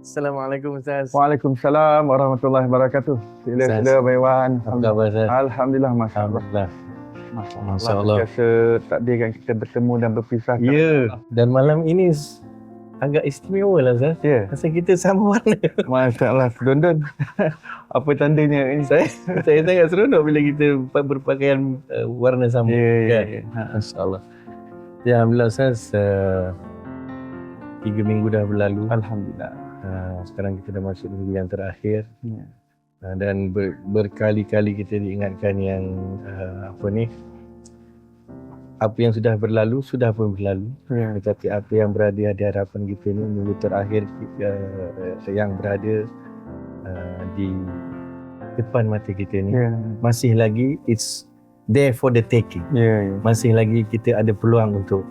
Assalamualaikum Ustaz. Waalaikumsalam warahmatullahi wabarakatuh. Sila Abang Iwan. Apa khabar Ustaz? Alhamdulillah, masya-Allah. Alhamdulillah. Masya-Allah. Masya-Allah. Biasa takdirkan kita bertemu dan berpisah. Ya, dan malam ini agak istimewa lah Ustaz. Ya. Pasal kita sama warna. Masya-Allah, Don. Apa tandanya ini? Saya sangat seronok bila kita berpakaian warna sama. Ya. Masya-Allah. Ya, Alhamdulillah Ustaz, 3 minggu dah berlalu. Alhamdulillah. Sekarang kita dah masuk minggu yang terakhir. Ya. Dan berkali-kali kita diingatkan yang apa yang sudah berlalu sudah pun berlalu. Ya. Tetapi apa yang berada di hadapan kita ni minggu terakhir yang berada di depan mata kita ni masih lagi it's there for the taking. Ya. Masih lagi kita ada peluang untuk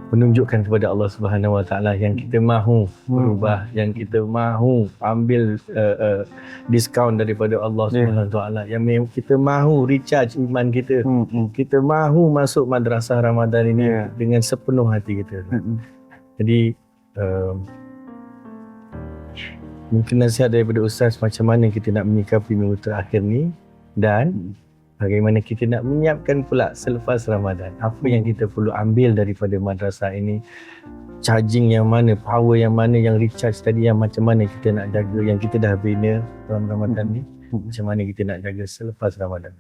menunjukkan kepada Allah Subhanahu Wa Taala yang kita mahu berubah, yang kita mahu ambil diskaun daripada Allah Subhanahu Wa Taala, yang kita mahu recharge iman kita. Kita mahu masuk madrasah Ramadan ini dengan sepenuh hati kita. Jadi mungkin nasihat daripada Ustaz macam mana kita nak menyikapi minggu terakhir ni dan bagaimana kita nak menyiapkan pula selepas Ramadan. Apa yang kita perlu ambil daripada madrasah ini, charging yang mana, power yang mana, yang recharge tadi, yang macam mana kita nak jaga, yang kita dah bina dalam Ramadan ni, macam mana kita nak jaga selepas Ramadan.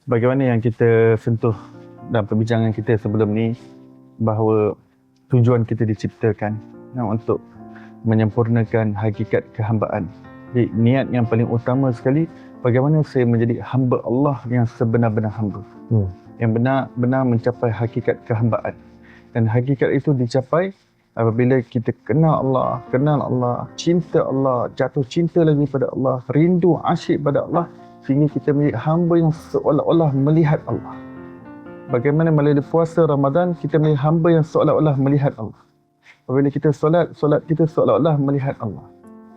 Bagaimana yang kita sentuh dalam perbincangan kita sebelum ni, bahawa tujuan kita diciptakan untuk menyempurnakan hakikat kehambaan. Jadi niat yang paling utama sekali, bagaimana saya menjadi hamba Allah yang sebenar-benar hamba. Yang benar-benar mencapai hakikat kehambaan. Dan hakikat itu dicapai apabila kita kenal Allah, cinta Allah, jatuh cinta lagi pada Allah, rindu asyik pada Allah, sehingga kita menjadi hamba yang seolah-olah melihat Allah. Bagaimana melalui puasa Ramadan kita menjadi hamba yang seolah-olah melihat Allah. Apabila kita solat kita seolah-olah melihat Allah.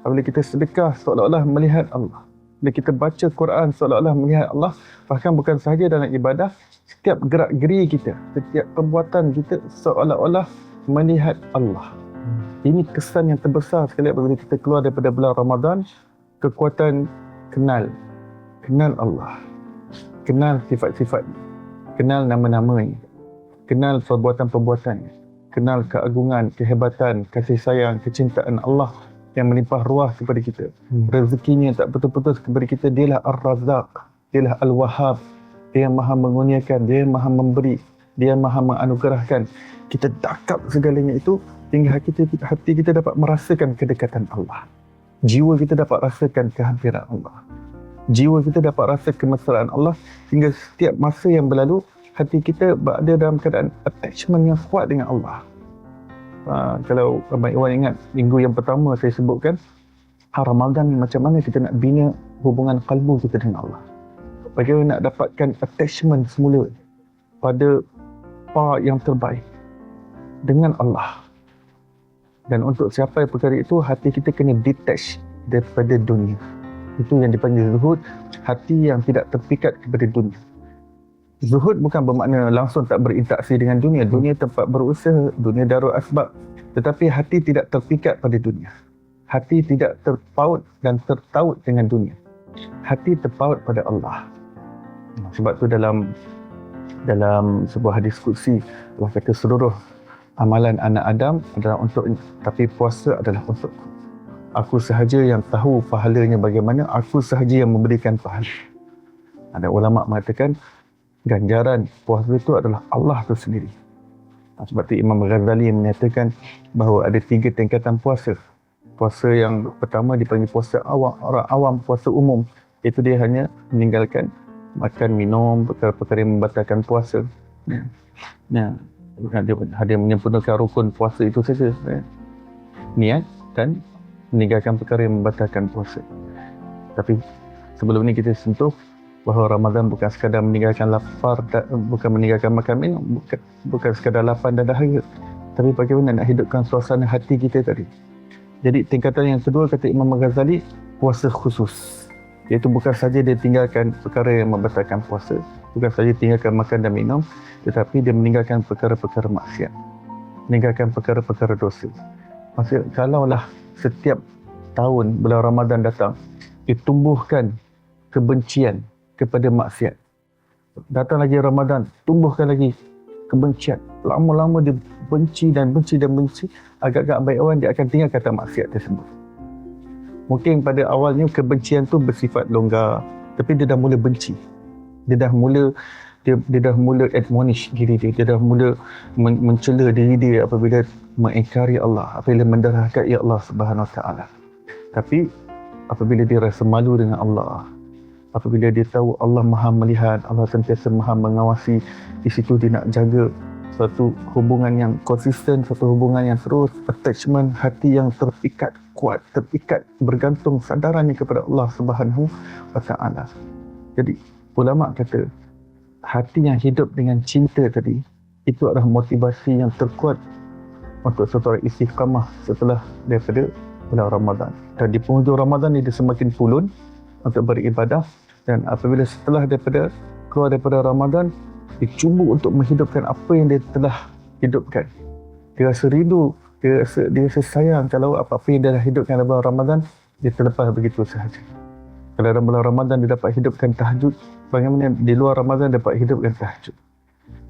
Apabila kita sedekah seolah-olah melihat Allah. Bila kita baca Quran seolah-olah melihat Allah. Bahkan bukan sahaja dalam ibadah, setiap gerak-geri kita, setiap perbuatan kita seolah-olah melihat Allah. Ini kesan yang terbesar sekali apabila kita keluar daripada bulan Ramadan. Kekuatan kenal Allah, kenal sifat-sifat, kenal nama-namanya, kenal perbuatan-perbuatannya, kenal keagungan, kehebatan, kasih sayang, kecintaan Allah yang melimpah ruah kepada kita. Rezekinya tak putus-putus kepada kita. Dialah Ar-Razzaq, dialah Al-Wahhab, dia yang maha mengurniakan, dia yang maha memberi, dia yang maha menganugerahkan. Kita dakap segalanya itu hingga hati kita dapat merasakan kedekatan Allah. Jiwa kita dapat rasakan kehadiran Allah. Jiwa kita dapat rasa kemesraan Allah, hingga setiap masa yang berlalu hati kita berada dalam keadaan attachment yang kuat dengan Allah. Kalau Abang Iwan ingat minggu yang pertama saya sebutkan Ramadan, macam mana kita nak bina hubungan kalbu kita dengan Allah. Bagaimana nak dapatkan attachment semula pada part yang terbaik dengan Allah. Dan untuk capai perkara itu, hati kita kena detach daripada dunia. Itu yang dipanggil zuhud, hati yang tidak terpikat kepada dunia. Zuhud bukan bermakna langsung tak berinteraksi dengan dunia. Dunia tempat berusaha, dunia darul asbab. Tetapi hati tidak terpikat pada dunia. Hati tidak terpaut dan tertaut dengan dunia. Hati terpaut pada Allah. Sebab tu dalam sebuah hadis qudsi, Allah kata seluruh amalan anak Adam adalah untuk, tapi puasa adalah untuk. Aku sahaja yang tahu pahalanya bagaimana, aku sahaja yang memberikan pahala. Ada ulama mengatakan ganjaran puasa itu adalah Allah itu sendiri. Sebab itu Imam Ghazali menyatakan bahawa ada 3 tingkatan puasa. Puasa yang pertama dipanggil puasa awam, orang awam, puasa umum. Itu dia hanya meninggalkan makan, minum, perkara-perkara yang membatalkan puasa. Dia menyempurnakan rukun puasa itu saja. Niat dan meninggalkan perkara yang membatalkan puasa. Tapi sebelum ni kita sentuh bahawa Ramadan bukan sekadar meninggalkan lapar, bukan meninggalkan makan minum, bukan sekadar lapar dan dahaga, tapi bagaimana nak hidupkan suasana hati kita tadi. Jadi tingkatan yang kedua kata Imam Ghazali, puasa khusus, iaitu bukan saja dia tinggalkan perkara yang membatalkan puasa, bukan saja tinggalkan makan dan minum, tetapi dia meninggalkan perkara-perkara maksiat, meninggalkan perkara-perkara dosa. Maksud, kalaulah setiap tahun bulan Ramadan datang, ditumbuhkan kebencian kepada maksiat. Datang lagi Ramadan, tumbuhkan lagi kebencian. Lama-lama dia benci dan benci dan benci, agak-agak baik orang dia akan tinggal kata maksiat tersebut. Mungkin pada awalnya kebencian tu bersifat longgar, tapi dia dah mula benci. Dia dah mula admonish diri dia, dia dah mula mencela diri dia apabila mengingkari Allah, apabila menderhakai Allah Subhanahu Wa Taala. Tapi apabila dia rasa malu dengan Allah, apabila dia tahu Allah Maha melihat, Allah sentiasa Maha mengawasi, di situ dia nak jaga satu hubungan yang konsisten, satu hubungan yang terus, attachment hati yang terpikat kuat, terpikat bergantung sadarannya kepada Allah Subhanahu Wa Taala. Jadi ulama kata hati yang hidup dengan cinta tadi itu adalah motivasi yang terkuat untuk seseorang istiqamah setelah daripada bulan Ramadan. Dan di penghujung Ramadan ni dia semakin pulun untuk beribadah, dan apabila setelah keluar daripada Ramadan, dia cuba untuk menghidupkan apa yang dia telah hidupkan. Dia rasa rindu, dia rasa sayang kalau apa-apa yang dia dah hidupkan dalam bulan Ramadan dia terlepas begitu sahaja. Kalau dalam bulan Ramadan dia dapat hidupkan tahajud, bagaimana di luar Ramadan dia dapat hidupkan tahajud.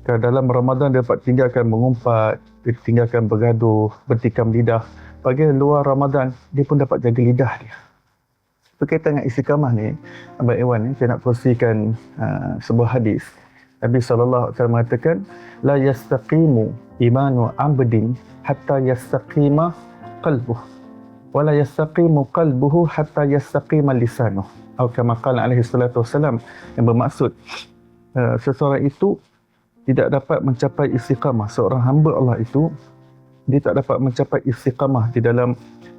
Kalau dalam Ramadan dia dapat tinggalkan mengumpat, dia tinggalkan bergaduh, bertikam lidah, bagi luar Ramadan dia pun dapat jaga lidah dia. Berkaitan dengan istiqamah ni, Abang Iwan, saya nak kongsikan sebuah hadis. Nabi SAW mengatakan, la yastaqimu imanu abdin hatta yastaqima qalbuh, wa la yastaqimu qalbuhu hatta yastaqima lisanuh, atau kama qala alaihi salatu wassalam, yang bermaksud seseorang itu tidak dapat mencapai istiqamah, seorang hamba Allah itu dia tak dapat mencapai istiqamah di dalam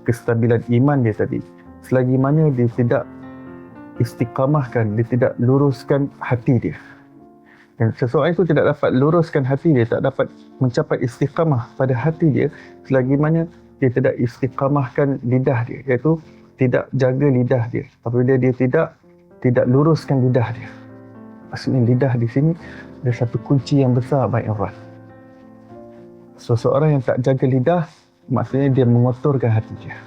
kestabilan iman dia tadi selagi mana dia tidak istiqamahkan, dia tidak luruskan hati dia. Dan seseorang itu tidak dapat luruskan hati dia, tak dapat mencapai istiqamah pada hati dia selagi mana dia tidak istiqamahkan lidah dia, iaitu tidak jaga lidah dia. Apabila dia tidak luruskan lidah dia. Maksudnya lidah di sini ada satu kunci yang besar, baik orang. Seseorang yang tak jaga lidah, maksudnya dia mengotorkan hati dia,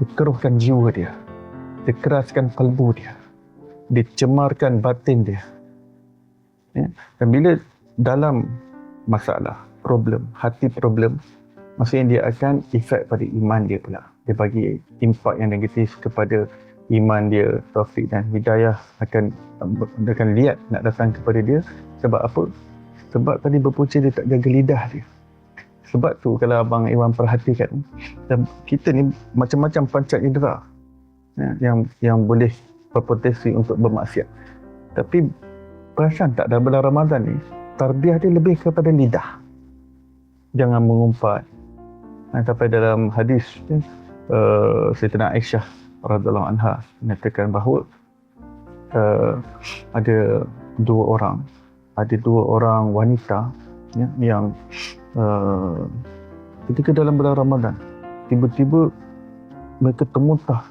dikeruhkan jiwa dia, dikeraskan kalbu dia, dicemarkan batin dia. Ya? Dan bila dalam masalah, problem, hati problem, maksudnya dia akan efek pada iman dia pula. Dia bagi impak yang negatif kepada iman dia, taufik dan hidayah akan lihat nak datang kepada dia. Sebab apa? Sebab tadi berpunca dia tak jaga lidah dia. Sebab tu kalau Abang Iwan perhatikan, dan kita ni macam-macam pancat indera yang boleh berpotensi untuk bermaksiat. Tapi perasan tak dalam bulan Ramadan ni, tarbiyah dia lebih kepada lidah. Jangan mengumpat. Sampai dalam hadis Sayyidatina Aisyah radhiyallahu anha menyatakan bahawa ada dua orang wanita yang ketika dalam bulan Ramadan tiba-tiba mereka termuntah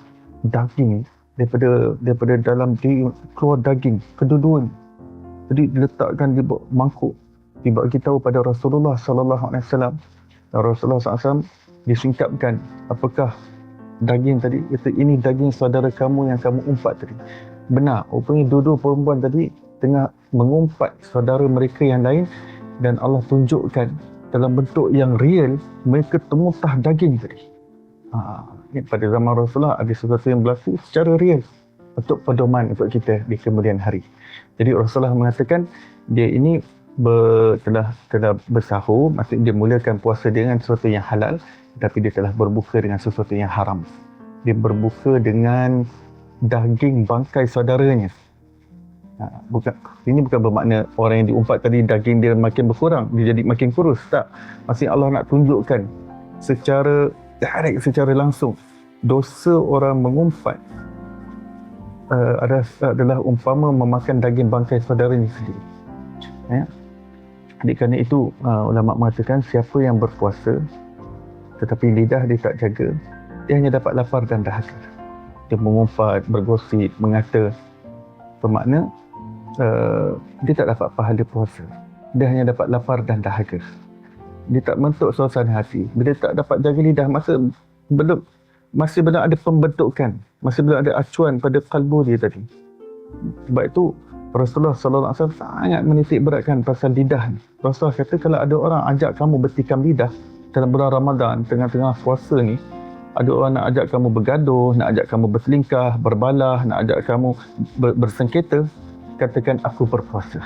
daging daripada dalam diri, keluar daging kedua-duanya. Jadi diletakkan di mangkuk, dibagi tahu pada Rasulullah sallallahu alaihi wasallam. Rasulullah SAW disingkapkan apakah daging tadi. Kata, ini daging saudara kamu yang kamu umpat tadi. Benar, rupanya dua-dua perempuan tadi tengah mengumpat saudara mereka yang lain, dan Allah tunjukkan dalam bentuk yang real mereka termuntah daging tadi. Pada zaman Rasulullah ada sesuatu yang berlaku secara real untuk pedoman untuk kita di kemudian hari. Jadi Rasulullah mengatakan dia ini telah bersahur, maksudnya dia mulakan puasa dengan sesuatu yang halal, tapi dia telah berbuka dengan sesuatu yang haram. Dia berbuka dengan daging bangkai saudaranya. Ini bukan bermakna orang yang diumpat tadi daging dia makin berkurang, dia jadi makin kurus. Tak. Maksudnya Allah nak tunjukkan secara direct, secara langsung, dosa orang mengumpat adalah umpama memakan daging bangkai saudaranya sendiri. Ya. Kerana itu ulama mengatakan siapa yang berpuasa tetapi lidah dia tak jaga, dia hanya dapat lapar dan dahaga. Dia mengumpat, bergosip, mengata, bermakna dia tak dapat pahala puasa. Dia hanya dapat lapar dan dahaga. Dia tak bentuk suasana hati. Bila tak dapat jaga lidah, masih belum ada pembentukan, masih belum ada acuan pada kalbu dia tadi. Sebab itu Rasulullah SAW sangat menitik beratkan pasal lidah ni. Rasulullah kata kalau ada orang ajak kamu bertikam lidah dalam bulan Ramadan, tengah-tengah puasa ni, ada orang nak ajak kamu bergaduh, nak ajak kamu berselingkah, berbalah, nak ajak kamu bersengketa, katakan aku berpuasa.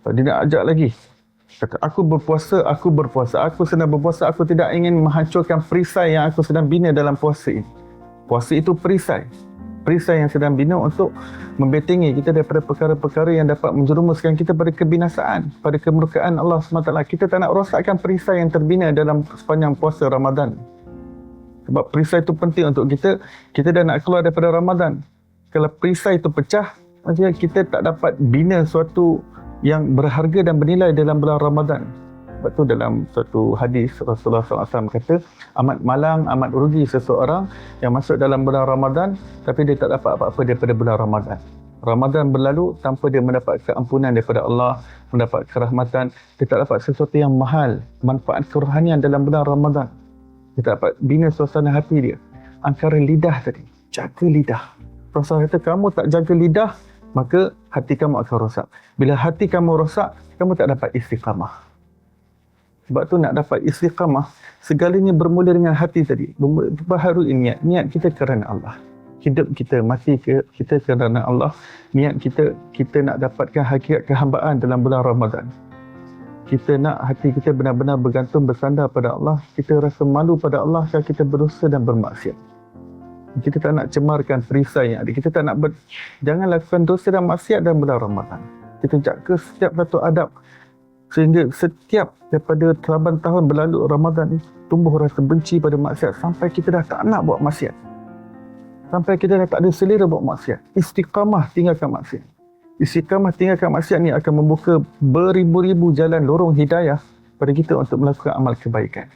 Dia nak ajak lagi, kata aku berpuasa, aku sedang berpuasa, aku tidak ingin menghancurkan perisai yang aku sedang bina dalam puasa ini. Puasa itu perisai yang sedang bina untuk membentengi kita daripada perkara-perkara yang dapat menjerumuskan kita pada kebinasaan, pada kemurkaan Allah SWT. Kita tak nak rosakkan perisai yang terbina dalam sepanjang puasa Ramadan. Sebab perisai itu penting untuk kita dah nak keluar daripada Ramadan. Kalau perisai itu pecah, maksudnya kita tak dapat bina suatu yang berharga dan bernilai dalam bulan Ramadan. Sebab tu dalam suatu hadis Rasulullah SAW kata, amat malang, amat rugi seseorang yang masuk dalam bulan Ramadan tapi dia tak dapat apa-apa daripada bulan Ramadan. Ramadan berlalu tanpa dia mendapat keampunan daripada Allah, mendapat kerahmatan. Dia tak dapat sesuatu yang mahal, manfaat kerohanian dalam bulan Ramadan. Dia tak dapat bina suasana hati dia. Angkara lidah tadi, jaga lidah. Rasulullah kata, kamu tak jaga lidah, maka hati kamu akan rosak. Bila hati kamu rosak, kamu tak dapat istiqamah. Sebab tu nak dapat istiqamah, segalanya bermula dengan hati tadi. Baharul niat kita kerana Allah. Hidup kita, mati kita kerana Allah. Niat kita nak dapatkan hakikat kehambaan dalam bulan Ramadan. Kita nak hati kita benar-benar bergantung, bersandar pada Allah. Kita rasa malu pada Allah kalau kita berdosa dan bermaksiat. Kita tak nak cemarkan perisai yang ada. Kita tak nak jangan lakukan dosa dan maksiat dalam bulan Ramadan. Kita jaga setiap satu adab. Sehingga setiap daripada telaban tahun berlalu Ramadan ni, tumbuh rasa benci pada maksiat sampai kita dah tak nak buat maksiat. Sampai kita dah tak ada selera buat maksiat. Istiqamah tinggalkan maksiat. Istiqamah tinggalkan maksiat ni akan membuka beribu-ribu jalan lorong hidayah pada kita untuk melakukan amal kebaikan.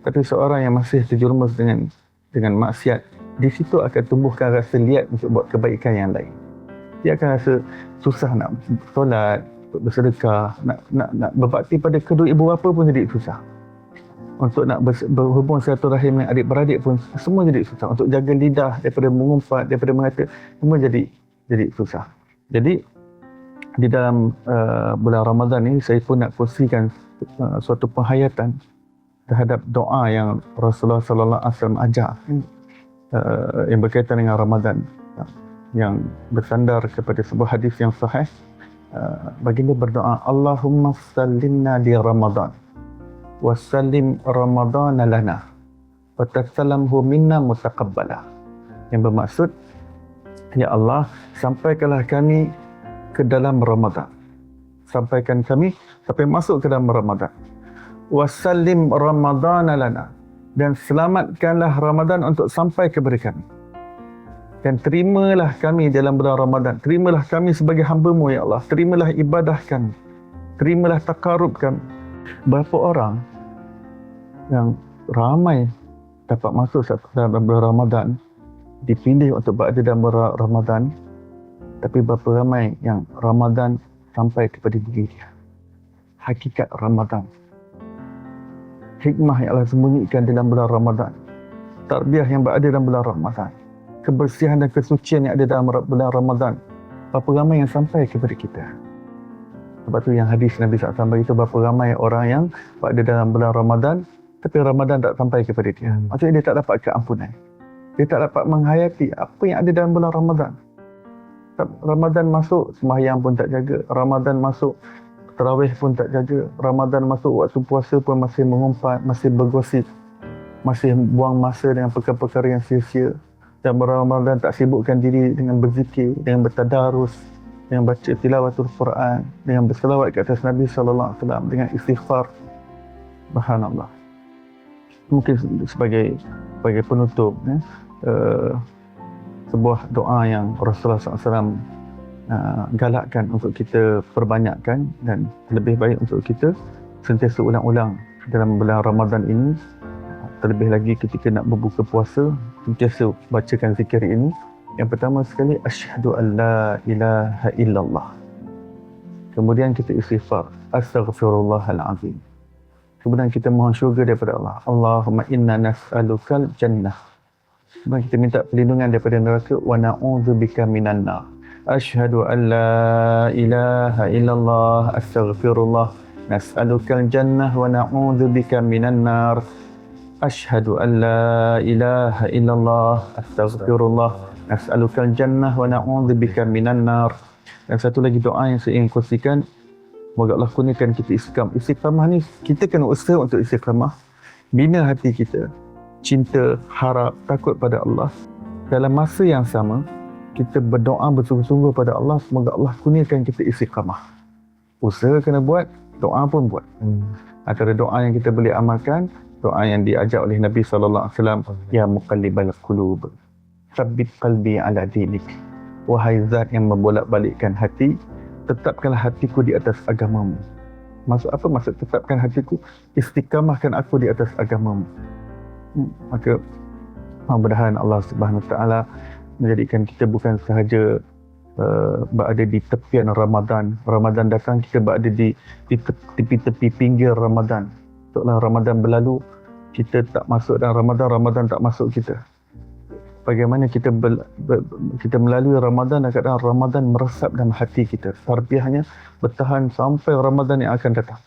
Tapi seorang yang masih terjerumus dengan maksiat, di situ akan tumbuhkan rasa liat untuk buat kebaikan yang lain. Dia akan rasa susah nak solat, bersedekah, nak berbakti pada kedua ibu bapa pun jadi susah. Untuk nak berhubung silaturahim dengan adik-beradik pun semua jadi susah. Untuk jaga lidah daripada mengumpat, daripada mengata, semua jadi susah. Jadi di dalam bulan Ramadan ni saya pun nak kongsikan suatu penghayatan terhadap doa yang Rasulullah sallallahu alaihi wasallam ajar yang berkaitan dengan Ramadan, yang bersandar kepada sebuah hadis yang sahih. Baginda berdoa, Allahumma sallimna li Ramadan wa sallim Ramadan lana wa tasallamhu minna mutaqabbala. Yang bermaksud, ya Allah, sampaikanlah kami ke dalam Ramadan, sampaikan kami sampai masuk ke dalam Ramadan, wa sallim Ramadan lana, dan selamatkanlah Ramadan untuk sampai kepada kami. Dan terimalah kami dalam bulan Ramadan. Terimalah kami sebagai hamba-Mu, ya Allah. Terimalah ibadah kami. Terimalah takarub kami. Berapa orang yang ramai dapat masuk dalam bulan Ramadan, dipilih untuk berada dalam bulan Ramadan, tapi berapa ramai yang Ramadan sampai kepada diri dia. Hakikat Ramadan, hikmah yang Allah sembunyikan dalam bulan Ramadan, tarbiyah yang berada dalam bulan Ramadan, kebersihan dan kesucian yang ada dalam bulan Ramadan, berapa ramai yang sampai kepada kita. Sebab tu yang hadis Nabi SAW beritahu, berapa ramai orang yang berada dalam bulan Ramadan tapi Ramadan tak sampai kepada dia. Maksudnya dia tak dapat keampunan. Dia tak dapat menghayati apa yang ada dalam bulan Ramadan. Ramadan masuk, sembahyang pun tak jaga. Ramadan masuk, tarawih pun tak jaga. Ramadan masuk, waktu puasa pun masih mengumpat, masih bergosip, masih buang masa dengan perkara-perkara yang sia-sia. dan bulan Ramadan tak sibukkan diri dengan berzikir, dengan bertadarus, dengan baca tilawatul Quran, dengan berselawat ke atas Nabi sallallahu alaihi wasallam, dengan istighfar. Subhanallah. Mungkin sebagai penutup sebuah doa yang Rasulullah SAW galakkan untuk kita perbanyakkan, dan lebih baik untuk kita sentiasa ulang-ulang dalam bulan Ramadan ini. Terlebih lagi ketika nak berbuka puasa, sentiasa bacakan zikir ini. Yang pertama sekali, asyhadu an la ilaha illallah. Kemudian kita istighfar, astaghfirullahal azim. Kemudian kita mohon syurga daripada Allah. Allahumma inna nas'alukal jannah. Kemudian kita minta perlindungan daripada neraka, wa na'udzubika minan nar. Asyhadu an la ilaha illallah, astaghfirullah, nas'alukal jannah wa na'udzubika minan nar. Asyhadu an la ilaha illallah, astaghfirullah, nas'alukal jannah wa na'udzubika minan nar. Dan satu lagi doa yang saya ingin kongsikan, semoga Allah kurniakan kita istiqamah ni, kita kena usaha untuk istiqamah. Bina hati kita, cinta, harap, takut pada Allah. Dalam masa yang sama, kita berdoa bersungguh-sungguh pada Allah, semoga Allah kurniakan kita istiqamah. Usaha kena buat, doa pun buat. Antara doa yang kita boleh amalkan, doa yang diajar oleh Nabi sallallahu alaihi wasallam, ya muqallibal qulub, tsabbit qalbi ala dinik. Wahai zat yang membolak-balikkan hati, tetapkanlah hatiku di atas agamamu. Maksud apa? Maksud tetapkan hatiku, istiqamahkan aku di atas agamamu. Maka mudah-mudahan Allah Subhanahu Wa Taala menjadikan kita bukan sahaja berada di tepian Ramadan. Ramadan datang, kita berada di tepi-tepi pinggir Ramadan. Setelah Ramadan berlalu, kita tak masuk dalam Ramadan, Ramadan tak masuk kita. Bagaimana kita kita melalui Ramadan dan kadang Ramadan meresap dalam hati kita. Tarbiyahnya bertahan sampai Ramadan yang akan datang.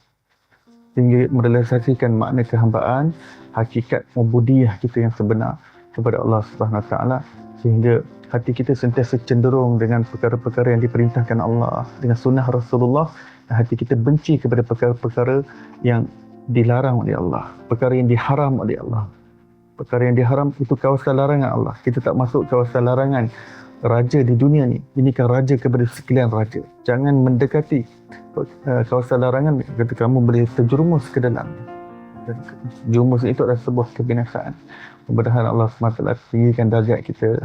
Sehingga merealisasikan makna kehambaan, hakikat ubudiyah kita yang sebenar kepada Allah Subhanahu Wa Taala, sehingga hati kita sentiasa cenderung dengan perkara-perkara yang diperintahkan Allah, dengan sunnah Rasulullah, dan hati kita benci kepada perkara-perkara yang dilarang oleh Allah, perkara yang diharam oleh Allah. Perkara yang diharam itu kawasan larangan Allah. Kita tak masuk kawasan larangan raja di dunia ni. Ini kan raja kepada sekalian raja. Jangan mendekati kawasan larangan, kata kamu boleh terjerumus ke dalam. Jerumus itu adalah sebuah kebinasaan. Mudah-mudahan Allah SWT tinggikan darjat kita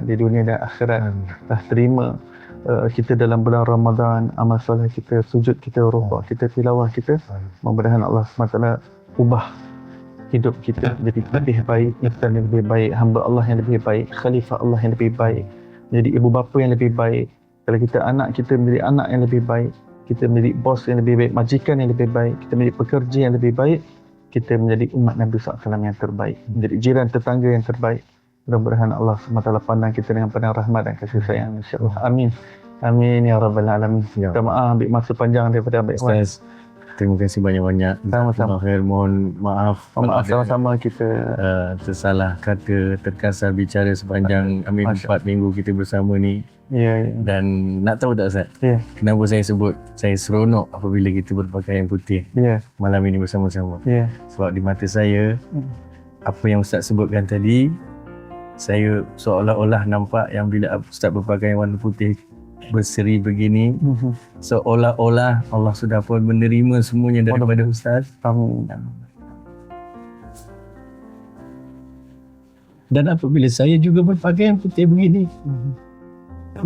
di dunia dan akhirat. Dah terima kita dalam bulan Ramadan, amal soleh kita, sujud kita, rukuk kita, tilawah kita. Mudah-mudahan Allah SWT ubah hidup kita jadi lebih baik, insan yang lebih baik, hamba Allah yang lebih baik, khalifah Allah yang lebih baik, jadi ibu bapa yang lebih baik. Kalau kita anak, kita menjadi anak yang lebih baik, kita menjadi bos yang lebih baik, majikan yang lebih baik, kita menjadi pekerja yang lebih baik, kita menjadi umat Nabi SAW yang terbaik, menjadi jiran tetangga yang terbaik. Mudah-mudahan Allah SWT pandang kita dengan pandang rahmat dan kasih sayang, insyaAllah. Amin. Amin ya Rabbal Alamin. Minta maaf ambil masa panjang daripada Abang Ikhwan. Terima kasih banyak-banyak. Sama-sama. Mohon maaf. Maaf sama-sama kita tersalah kata, terkasar bicara sepanjang 4 minggu kita bersama ni. Ya. Dan nak tahu tak Ustaz? Ya. Kenapa saya sebut saya seronok apabila kita berpakaian putih malam ini bersama-sama? Ya. Sebab di mata saya, apa yang Ustaz sebutkan tadi, saya seolah-olah nampak yang bila Ustaz berpakaian warna putih berseri begini, seolah-olah Allah sudah pun menerima semuanya daripada Ustaz. Amin. Dan apabila saya juga berpakaian putih begini,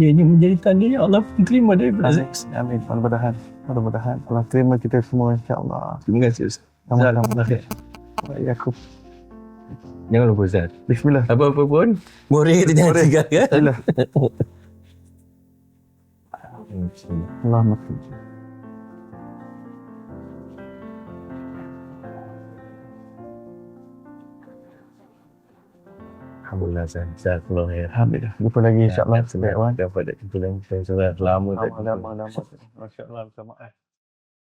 ianya menjadi tandanya Allah pun terima daripada saya. Amin. Mudah-mudahan Allah terima kita semua, insya-Allah. Terima kasih Ustaz. Sama-sama. Baik, jangan lupa Ustaz, bismillah. Apa-apa pun murid kita jangan tinggalkan. Bismillah. Allahumma salli. Alhamdulillah Ustaz. Alhamdulillah. Jumpa lagi insya-Allah. Dapat jumpa lagi. Saya sudah lama Lama. Masya-Allah. Sama.